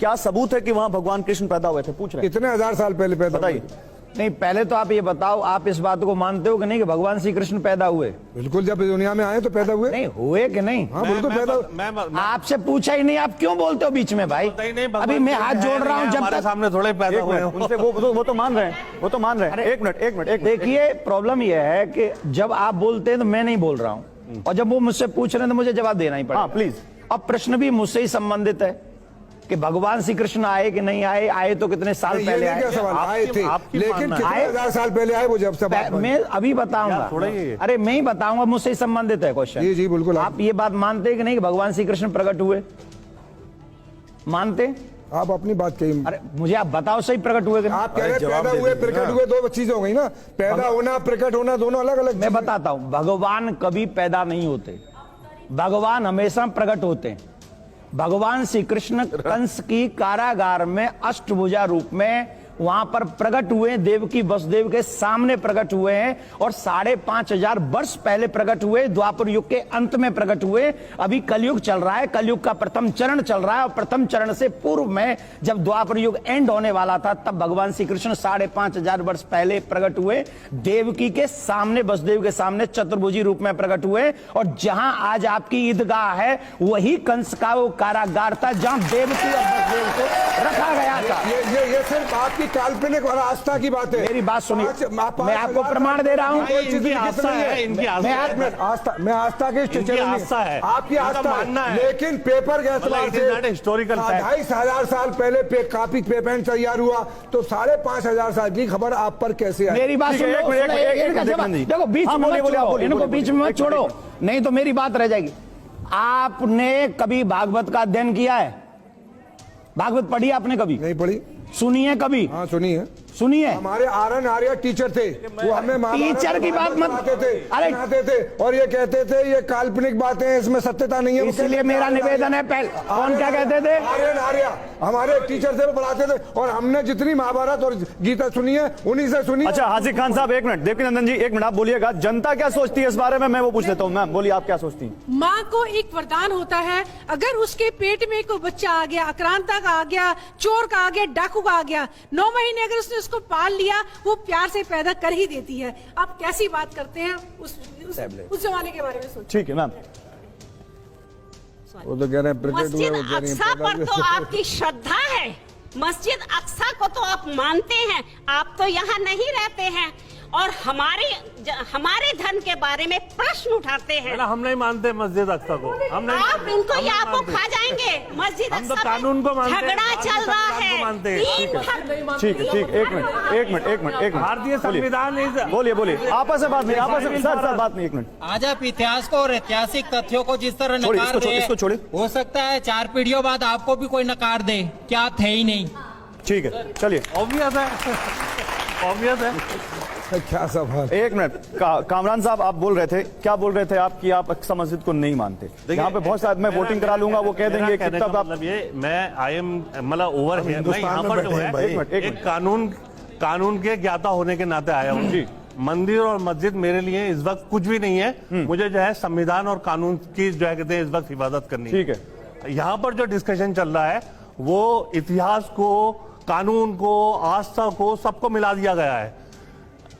क्या सबूत है कि वहां भगवान कृष्ण पैदा हुए थे? पूछ रहे हैं। कितने हजार साल पहले पैदा बताइए। नहीं, पहले तो आप ये बताओ, आप इस बात को मानते हो कि नहीं कि भगवान श्री कृष्ण पैदा हुए? बिल्कुल, जब दुनिया में आए तो पैदा हुए। नहीं हुए कि नहीं? हाँ बिल्कुल पैदा। आपसे पूछा ही नहीं, आप क्यों बोलते हो बीच में भाई? अभी मैं हाथ जोड़ रहा हूँ, जब तक सामने थोड़े पैदा हुए उनसे वो तो मान रहे हैं, वो तो मान रहे हैं। एक मिनट देखिए, प्रॉब्लम यह है कि जब आप बोलते हैं तो मैं नहीं बोल रहा हूँ, और जब वो मुझसे पूछ रहे हैं तो मुझे जवाब देना ही पड़ेगा। प्लीज। अब प्रश्न भी मुझसे ही संबंधित है कि भगवान श्री कृष्ण आए कि नहीं आए, आए तो कितने साल पहले आए? आए थे, लेकिन कितने हजार साल पहले आए वो जब से मैं अभी बताऊंगा। अरे मैं ही बताऊंगा, मुझसे ही संबंधित है क्वेश्चन। जी जी बिल्कुल। आप ये बात मानते हैं कि नहीं कि भगवान श्री कृष्ण प्रकट हुए? मानते? आप अपनी बात कही। अरे मुझे आप बताओ, सही प्रकट हुए कि नहीं? आप कह रहे पैदा हुए प्रकट हुए, दो चीजें हो गई ना। पैदा होना प्रकट होना दोनों अलग अलग। मैं बताता हूं, भगवान कभी पैदा नहीं होते, भगवान हमेशा प्रकट होते हैं। भगवान श्री कृष्ण कंस की कारागार में अष्टभुजा रूप में वहां पर प्रकट हुए, देवकी वसुदेव के सामने प्रकट हुए हैं, और 5,500 वर्ष पहले प्रकट हुए, द्वापर युग के अंत में प्रकट हुए। अभी कलयुग चल रहा है, कलयुग का प्रथम चरण चल रहा है, और प्रथम चरण से पूर्व में जब द्वापर युग एंड होने वाला था, तब भगवान श्री कृष्ण 5,500 वर्ष पहले प्रकट हुए, देवकी के सामने, वसुदेव के सामने चतुर्भुजी रूप में प्रकट हुए। और जहां आज आपकी ईदगाह है, वही कंस का वो कारागार था जहां देवकी और वसुदेव को रखा गया था। ये सिर्फ आपकी काल्पनिक और आस्था की बात है। मेरी बात सुनिए, मैं आपको प्रमाण दे रहा हूँ। इनकी आस्था है, इनकी मैं आस्था की आस्था है, आपकी आस्था मानना है, लेकिन पेपर के एतबार से हिस्टोरिकल 2,500 साल पहले काफी पेपर तैयार हुआ, तो 5,500 साल की खबर आप पर कैसे आई? मेरी बात सुनो, देखो बीच में इनको बीच में मत छोड़ो, नहीं तो मेरी बात रह जाएगी। आपने कभी भागवत का अध्ययन किया है? भागवत पढ़ी आपने कभी? नहीं पढ़ी। सुनी है कभी? हाँ सुनी है। सुनिए, हमारे आर्यन आर्य टीचर थे, वो हमें टीचर की बात मत सुनाते थे और ये कहते थे ये काल्पनिक बातें हैं, इसमें सत्यता नहीं है। इसलिए मेरा निवेदन है, पहले कौन क्या कहते थे? आर्यन आर्य हमारे टीचर थे, वो पढ़ाते थे, और हमने जितनी महाभारत और गीता सुनी है उन्हीं से सुनी। अच्छा हाजिर खान साहब, एक मिनट। देवकीनंदन जी, एक मिनट आप बोलिएगा। जनता क्या सोचती है इस बारे में, मैं वो पूछ लेता हूँ। मैम बोलिए, आप क्या सोचती हैं? माँ को एक वरदान होता है, अगर उसके पेट में कोई बच्चा आ गया, आक्रांता का आ गया, चोर का आ गया, डाकू का आ गया, 9 महीने अगर उसने उसको पाल लिया, वो प्यार से पैदा कर ही देती है। आप कैसी बात करते हैं उस जमाने के बारे में सोचिए। ठीक है मैम। वो तो कह रहे हैं मस्जिद अक्सा पर तो आपकी श्रद्धा है, मस्जिद अक्सा को तो आप मानते हैं। आप तो यहाँ नहीं रहते हैं और हमारे धन के बारे में प्रश्न उठाते हैं। हम नहीं मानते मस्जिद अक्सा को, हम नहीं। आप इनको या आपको खा जाएंगे। मस्जिद हम तो अक्सा कानून को मानते हैं, झगड़ा चल रहा है। ठीक है, एक मिनट। भारतीय संविधान। बोलिए आपस में बात नहीं, आपस में सर बात नहीं। एक मिनट। आज आप इतिहास को और ऐतिहासिक तथ्यों को जिस तरह नकार दे, इसको छोड़िए। हो सकता है 4 पीढ़ियों बाद आपको भी कोई नकार दे, क्या आप थे ही नहीं। ठीक है, चलिए। ऑब्वियस है। क्या सवाल। एक मिनट, कामरान साहब आप बोल रहे थे, क्या बोल रहे थे आप कि आप अक्सा मस्जिद को नहीं मानते? यहाँ पे बहुत सारे, मैं वोटिंग करा लूंगा, वो कह देंगे कि तब आप, ये मैं आई एम मतलब ओवर हियर, मैं यहाँ पर जो है एक कानून के ज्ञाता होने के नाते आया हूँ जी। मंदिर और मस्जिद मेरे लिए इस वक्त कुछ भी नहीं है। मुझे जो है संविधान और कानून की जो है कहते हैं इस वक्त हिफाजत करनी है। ठीक है। यहाँ पर जो डिस्कशन चल रहा है वो इतिहास को, कानून को, आस्था को, सबको मिला दिया गया है।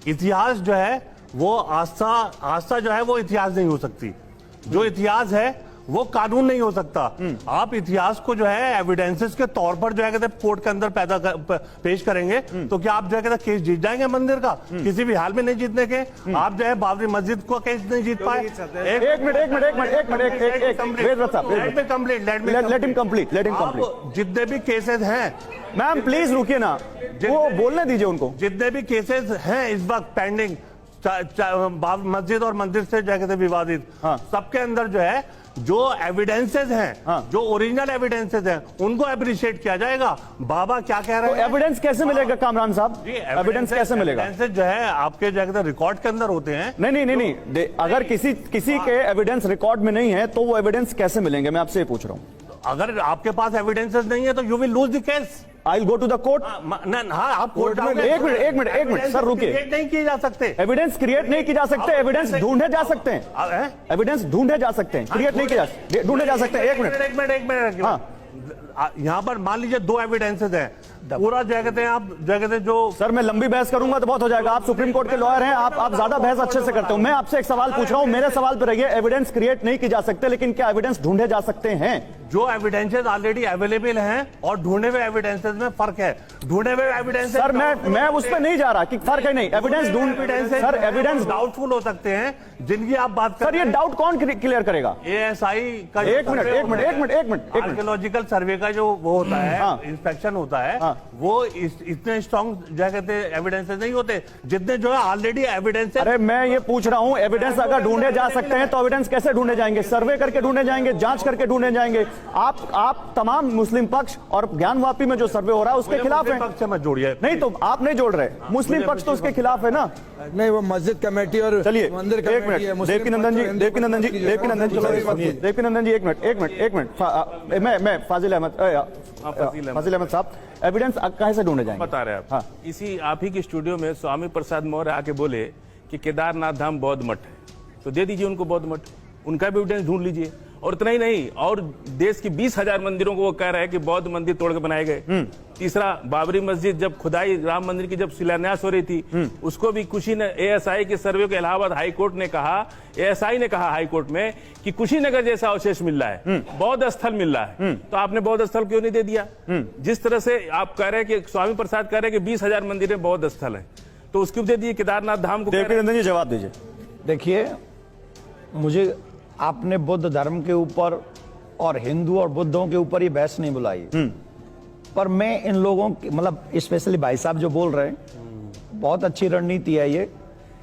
इतिहास जो है वो आस्था जो है वो इतिहास नहीं हो सकती। जो इतिहास है वो कानून नहीं हो सकता। आप इतिहास को जो है एविडेंसेस के तौर पर जो है कहते कोर्ट के अंदर पेश करेंगे, तो क्या आप जो है कहते केस जीत जाएंगे मंदिर का? किसी भी हाल में नहीं जीतने के। आप जो है बाबरी मस्जिद को केस नहीं जीत पाए। एक मिनट, जितने भी केसेस हैं, मैम प्लीज रुकिए ना, वो बोलने दीजिए उनको। जितने भी केसेस हैं इस वक्त पेंडिंग, मस्जिद और मंदिर से जो कहते विवादित, सबके अंदर जो है जो एविडेंसेस हैं, जो ओरिजिनल एविडेंसेस हैं, उनको अप्रिशिएट किया जाएगा। बाबा क्या कह रहे हैं? एविडेंस कैसे मिलेगा कामरान साहब? एविडेंस कैसे मिलेगा? एविडेंसेस जो है आपके जो है रिकॉर्ड के अंदर होते हैं। नहीं, अगर किसी के एविडेंस रिकॉर्ड में नहीं है तो वो एविडेंस कैसे मिलेंगे? मैं आपसे पूछ रहा हूँ। अगर आपके पास एविडेंसेस नहीं है तो you will lose the case. I will go to the court. आप कोर्ट में एक मिनट सर रुकिए। क्रिएट नहीं किए जा सकते, एविडेंस क्रिएट नहीं किए जा सकते, एविडेंस ढूंढे जा सकते हैं, एविडेंस ढूंढे जा सकते हैं, क्रिएट नहीं किए जा, ढूंढे जा सकते हैं। एक मिनट। हाँ, यहाँ पर मान लीजिए 2 एविडेंसेस हैं, पूरा जो कहते हैं आप जो कहते हैं जो सर मैं लंबी बहस करूंगा तो बहुत हो जाएगा। आप सुप्रीम कोर्ट के लॉयर हैं, आप ज्यादा बहस अच्छे से करते हो। मैं आपसे एक सवाल पूछ रहा हूं, मेरे सवाल पर रहिए। एविडेंस क्रिएट नहीं की जा सकते, लेकिन क्या एविडेंस ढूंढे जा सकते हैं? जो एविडेंसेस ऑलरेडी अवेलेबल हैं और ढूंढे हुए एविडेंसेस में फर्क है। ढूंढे हुए एविडेंसेस सर मैं उस पर नहीं जा रहा कि फर्क है नहीं। एविडेंस ढूंढ सर एविडेंस डाउटफुल हो सकते हैं जिनकी आप बात कर सर, ये डाउट कौन क्लियर करेगा? ASI का एक मिनट आर्कियोलॉजिकल सर्वे का जो वो होता है, हाँ। इंस्पेक्शन होता है, हाँ। वो इतने स्ट्रॉन्ग क्या कहते हैं एविडेंसेस नहीं होते जितने जो है ऑलरेडी एविडेंस। अरे मैं ये पूछ रहा हूं, एविडेंस अगर ढूंढे जा सकते हैं तो एविडेंस कैसे ढूंढे जाएंगे? सर्वे करके ढूंढे जाएंगे, जांच करके ढूंढे जाएंगे? आप तमाम मुस्लिम पक्ष और ज्ञानवापी में जो सर्वे हो रहा है उसके खिलाफ है। पक्ष से मत जोड़िए। नहीं तो आप नहीं जोड़ रहे, मुस्लिम पक्ष तो उसके खिलाफ है ना। नहीं, वो मस्जिद कमेटी और चलिए मंदिर एक कमेटी है, मिनट, मुस्लिम देवकीनंदन जी पक्ष और देवकीनंदन जी हिंदू देवकीनंदन जी देवकीनंदन जी एक मिनट मैं फाजिल अहमद साहब, एविडेंस कहाँ से ढूंढे जाएंगे? बता रहे हैं आप। हाँ। इसी आप ही के स्टूडियो में स्वामी प्रसाद मौर्य आके बोले कि केदारनाथ धाम बौद्ध मठ है, तो दे दीजिए उनको बौद्ध मठ, उनका भी एविडेंस ढूंढ लीजिए। और इतना ही नहीं, और देश की 20,000 मंदिरों को वो कह रहा है कि बौद्ध मंदिर तोड़ के बनाए गए। तीसरा, बाबरी मस्जिद जब खुदाई राम मंदिर की जब शिलान्यास हो रही थी, उसको भी कुशीनगर ASI के सर्वे को इलाहाबाद हाई कोर्ट ने कहा, ASI ने कहा हाई कोर्ट में कि कुशीनगर जैसा अवशेष मिल रहा है, बौद्ध स्थल मिल रहा है, तो आपने बौद्ध स्थल क्यों नहीं दे दिया? जिस तरह से आप कह रहे हैं कि स्वामी प्रसाद कह रहे हैं कि 20,000 मंदिर में बौद्ध स्थल है, तो उसको दे दिए। केदारनाथ धाम को देवकीनंदन जी जवाब दीजिए। देखिए, मुझे आपने बुद्ध धर्म के ऊपर और हिंदू और बुद्धों के ऊपर ये बहस नहीं बुलाई, पर मैं इन लोगों की, मतलब स्पेशली भाई साहब जो बोल रहे हैं, बहुत अच्छी रणनीति है ये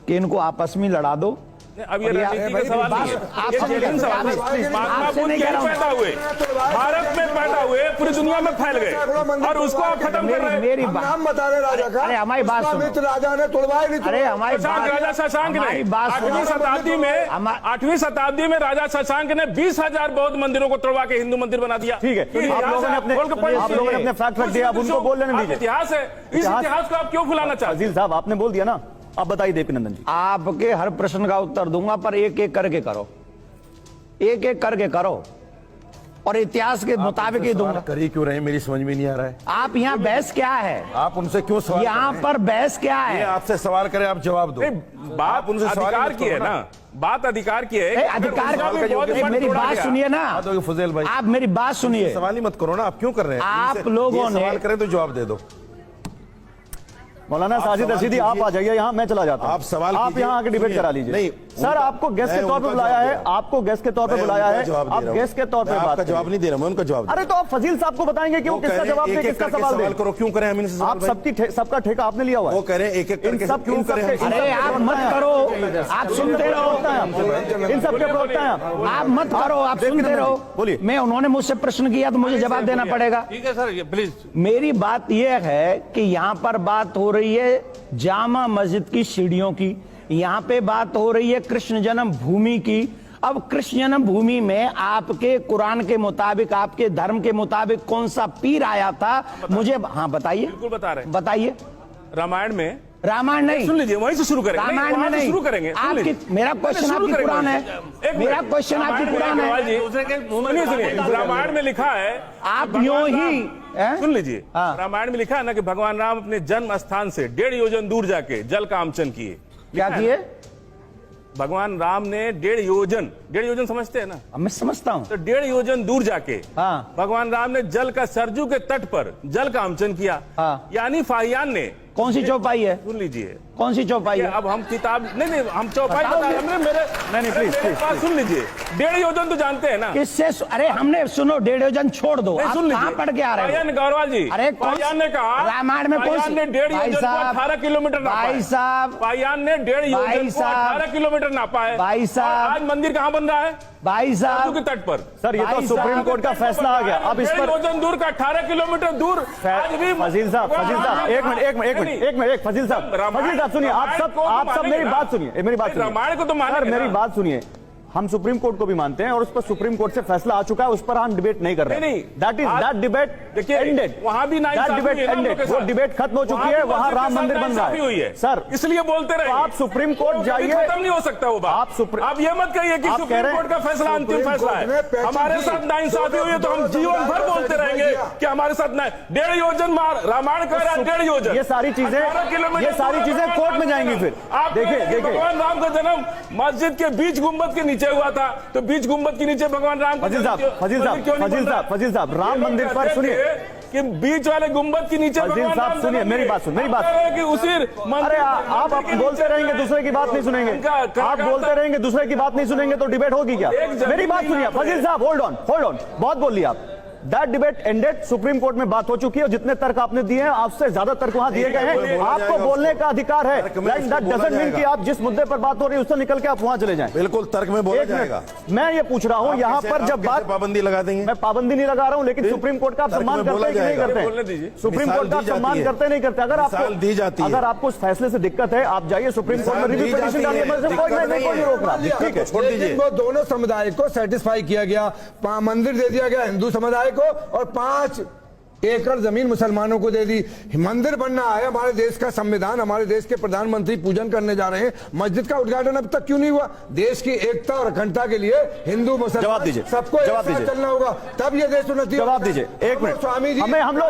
कि इनको आपस में लड़ा दो। अब ये रणनीति का सवाल नहीं है, ये जेन्युइन सवाल है। महात्मा बुद्ध कहीं पैदा हुए, भारत में पैदा हुए, पूरी दुनिया में फैल गए, और उसको आप खत्म कर रहे हैं। मेरी हम बात, नाम बता रहे राजा का। अरे हमारी बात सुनो। विश्वामित्र राजा ने तोड़वाया नहीं। अरे हमारी बात, राजा शशांक हमारी ने बात सुनो। 8वीं शताब्दी में राजा शशांक ने 20,000 बौद्ध मंदिरों को तोड़वा के हिंदू मंदिर बना दिया। ठीक है, आप लोगों ने अपने फैक्ट रख दिया, अब उनको बोल लेने दीजिए। इतिहास है, इस इतिहास को आप क्यों भुलाना चाहते हैं? फाजिल साहब आपने बोल दिया ना, अब बताइए देवकीनंदन जी। आपके हर प्रश्न का उत्तर दूंगा, पर एक एक करके करो, एक एक करके करो, और इतिहास के मुताबिक ही दूंगा। कर ही क्यों रहे हैं, मेरी समझ में नहीं आ रहा है। आप यहाँ बहस क्या है? आप उनसे क्यों सवाल यहाँ पर बहस क्या ये है? आपसे सवाल करें, आप जवाब दो। बात उनसे सवाल अधिकार मत की है करो ना, बात अधिकार की है। अधिकार उसका भी बहुत एक मन मेरी तोड़ा बात गया। सुनिए ना, बात होगी फुजैल भाई, आप मेरी बात सुनिए। सवाल ही मत करो ना, आप क्यों कर रहे हैं? आप इनसे लोगों ये ने- सवाल करें तो जवाब दे दो। मौलाना साजिद सवाल रशीदी आप कीजिए। आ जाइए यहाँ, मैं चला जाता हूँ। आप सवाल आप कीजिए। यहाँ आके डिबेट करा लीजिए। नहीं, सर आपको गेस्ट के तौर पे बुलाया है, आपको गेस्ट के तौर पे बुलाया है, आप गेस्ट के तौर पे बात आपका जवाब नहीं दे रहा, मैं उनका जवाब। अरे तो आप फजील साहब को बताएंगे कि वो किसका जवाब दे, किसका सवाल दे। करो, क्यों करें हम इनसे सवाल आप भाई? सबका ठेका आपने लिया हुआ है। वो करें एक एक करके सब क्यों करें हम? अरे आप मत करो, आप सुनते रहो, इन सबके प्रवक्ता हैं आप मत करो, आप सुनते रहो। बोलिए। मैं, उन्होंने मुझसे प्रश्न किया तो मुझे जवाब देना पड़ेगा। ठीक है सर, प्लीज। मेरी बात यह है कि यहाँ पर बात हो रही है जामा मस्जिद की सीढ़ियों की, यहाँ पे बात हो रही है कृष्ण जन्म भूमि की। अब कृष्ण जन्म भूमि में आपके कुरान के मुताबिक, आपके धर्म के मुताबिक कौन सा पीर आया था मुझे? हाँ बताइए, बिल्कुल बता रहे हैं। बताइए। रामायण में, रामायण नहीं, सुन लीजिए, वहीं से शुरू करेंगे। रामायण में नहीं, शुरू करेंगे। सुन आपकी, लीजिए। मेरा क्वेश्चन शुरू आपकी करेंगे कुरान है, एक मेरा मिनट। क्वेश्चन आपकी रामायण कुरान में है। जी, सुनिए, रामायण में लिखा है, आप भगवान यूं ही राम- हैं? सुन लीजिए, हाँ। रामायण में लिखा है ना कि भगवान राम अपने जन्म स्थान से 1.5 योजन दूर जाके जल का आमचन किए। क्या किए? भगवान राम ने 1.5 योजन समझते हैं ना, मैं समझता हूँ। तो 1.5 योजन दूर जाके हाँ। भगवान राम ने जल का, सरजू के तट पर जल का आमचन किया। हाँ। यानी फाहियान ने, कौन सी चौपाई है? सुन लीजिए, कौन सी चौपाई है? अब हम किताब नहीं, हम चौपाई बताओ बता रहे हैं। मेरे नहीं, प्लीज, बात सुन लीजिए। 1.5 योजन तो जानते हैं ना। किससे? अरे हमने, सुनो, 1.5 योजन छोड़ दो, नहीं, आप सुन कहाँ लीजिए। पढ़ के आ रहे फाहियान हो? गौरवाल जी, अरे फाहियान ने कहा, रामायण में कौन फाहियान सी? ने 1.5 भाई योजन को साहब, 18 किलोमीटर नापा है। भाई साहब, फाहियान ने 1.5 योजन को साहब, 18 किलोमीटर नापा है। भाई साहब, और आज मंदिर कहाँ बन रहा है? भाई सरजू साहब, के तट पर। सर ये तो भाई सुप्रीम साहब, कोर्ट का फैसला आ गया। अब इस 1.5 पर योजन दूर का 18 किलोमीटर दूर आज भी फजील साहब, एक मिनट, फजील साहब सुनिए, आप सब मेरी बात सुनिए, मेरी बात सुनिए। रामायण को तो माना सर गया मेरी ना। बात सुनिए, हम सुप्रीम कोर्ट को भी मानते हैं और उस पर सुप्रीम कोर्ट से फैसला आ चुका है, उस पर हम डिबेट नहीं कर रहे। नहीं, दैट डिबेट देखिए, एंडेड, वहां भी दैट डिबेट एंडेड, वो डिबेट खत्म हो चुकी है, वहां राम मंदिर बन रहा है सर, इसलिए बोलते रहे। तो आप सुप्रीम कोर्ट जाइए, खत्म नहीं हो सकता वो बात। आप ये मत कहिए कि सुप्रीम कोर्ट का फैसला अंतिम फैसला है। हमारे साथ नाइंसाफी हुई है तो हम जीवन भर बोलते रहेंगे कि हमारे साथ 1.5 योजन रामायण का 1.5 योजन, ये सारी चीजें कोर्ट में जाएंगी। फिर आप देखिए भगवान राम का जन्म मस्जिद के बीच गुम्बद के नीचे हुआ था, तो बीच गुम्बद के नीचे भगवान राम का फजील साहब राम मंदिर पर सुनिए कि बीच वाले गुम्बद के नीचे फजील साहब सुनिए मेरी बात कि उसी अरे आप बोलते रहेंगे, दूसरे की बात नहीं सुनेंगे, आप बोलते रहेंगे, दूसरे की बात नहीं सुनेंगे तो डिबेट होगी क्या? मेरी बात सुनिए फजील साहब, होल्ड ऑन, बहुत बोल लिया आप। That debate ended, supreme court में बात हो चुकी है और जितने तर्क आपने दिए हैं आपसे ज्यादा तर्क वहां दिए गए हैं। आपको बोलने का अधिकार है, दैट डजंट मीन कि आप जिस मुद्दे पर बात हो रही है उससे निकल के आप वहां चले जाएं। बिल्कुल तर्क में बोला जाएगा। मैं ये पूछ रहा हूं यहां पर जब बात पाबंदी लगा देंगे, मैं पाबंदी नहीं लगा रहा हूं, लेकिन सुप्रीम कोर्ट का आप सम्मान करते हैं कि नहीं करते? सुप्रीम कोर्ट का सम्मान करते नहीं करते? अगर आपको उस फैसले से दिक्कत है आप जाइए सुप्रीम कोर्ट में रिव्यू पिटीशन डालिए, कोई रोक रहा। ठीक है, छोड़ दीजिए। वो दोनों समुदाय को सेटिस्फाई किया गया, मंदिर दे दिया गया हिंदू समुदाय को और 5 एकड़ जमीन मुसलमानों को दे दी। मंदिर बनना है, हमारे देश का संविधान, हमारे देश के प्रधानमंत्री पूजन करने जा रहे हैं, मस्जिद का उद्घाटन अब तक क्यों नहीं हुआ? देश की एकता और अखंडता के लिए हिंदू मुसलमान सबको एक साथ चलना होगा, तब ये देश उन्नति। जवाब दीजिए, एक मिनट। स्वामी जी हम लोग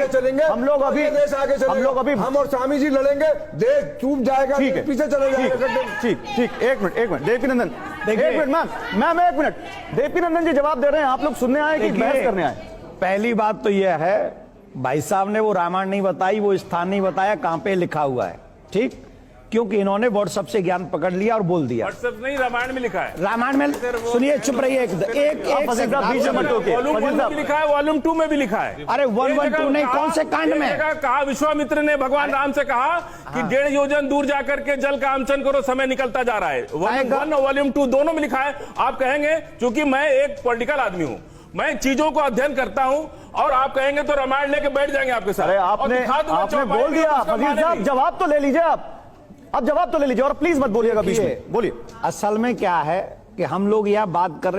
चलेंगे, देश आगे चलेंगे, हम और स्वामी जी लड़ेंगे, देश चूक जाएगा, पीछे चले जाएगा। ठीक, एक मिनट देवकीनंदन, एक मिनट मैम, एक मिनट। देवकीनंदन जी जवाब दे रहे हैं, आप लोग सुनने आए कि बहस करने आए? पहली बात तो यह है, भाई साहब ने वो रामायण नहीं बताई, वो स्थान नहीं बताया कहां पे लिखा हुआ है, ठीक? क्योंकि इन्होंने व्हाट्सएप से ज्ञान पकड़ लिया और बोल दिया। व्हाट्सएप नहीं, रामायण में लिखा है। रामायण में सुनिए, चुप रहिए एक वॉल्यूम 1 में लिखा है, वॉल्यूम 2 में भी लिखा है। अरे 1, 1, 2 नहीं, कौन से कांड में कहा? विश्वामित्र ने भगवान राम से कहा कि 1.5 योजन दूर जाकर के जल का आमचन करो, समय निकलता जा रहा है। वॉल्यूम 1 और वॉल्यूम 2 दोनों में लिखा है। आप कहेंगे क्योंकि मैं एक पॉलिटिकल आदमी हूं, मैं चीजों को अध्ययन करता हूं, और आप कहेंगे तो रामायण लेके बैठ जाएंगे आपके साथ। अरे आपने बोल दिया फजील साहब, जवाब तो ले लीजिए आप जवाब तो ले लीजिए और प्लीज मत बोलिएगा बीच में, बोलिए। असल में क्या है कि हम लोग यह बात कर रहे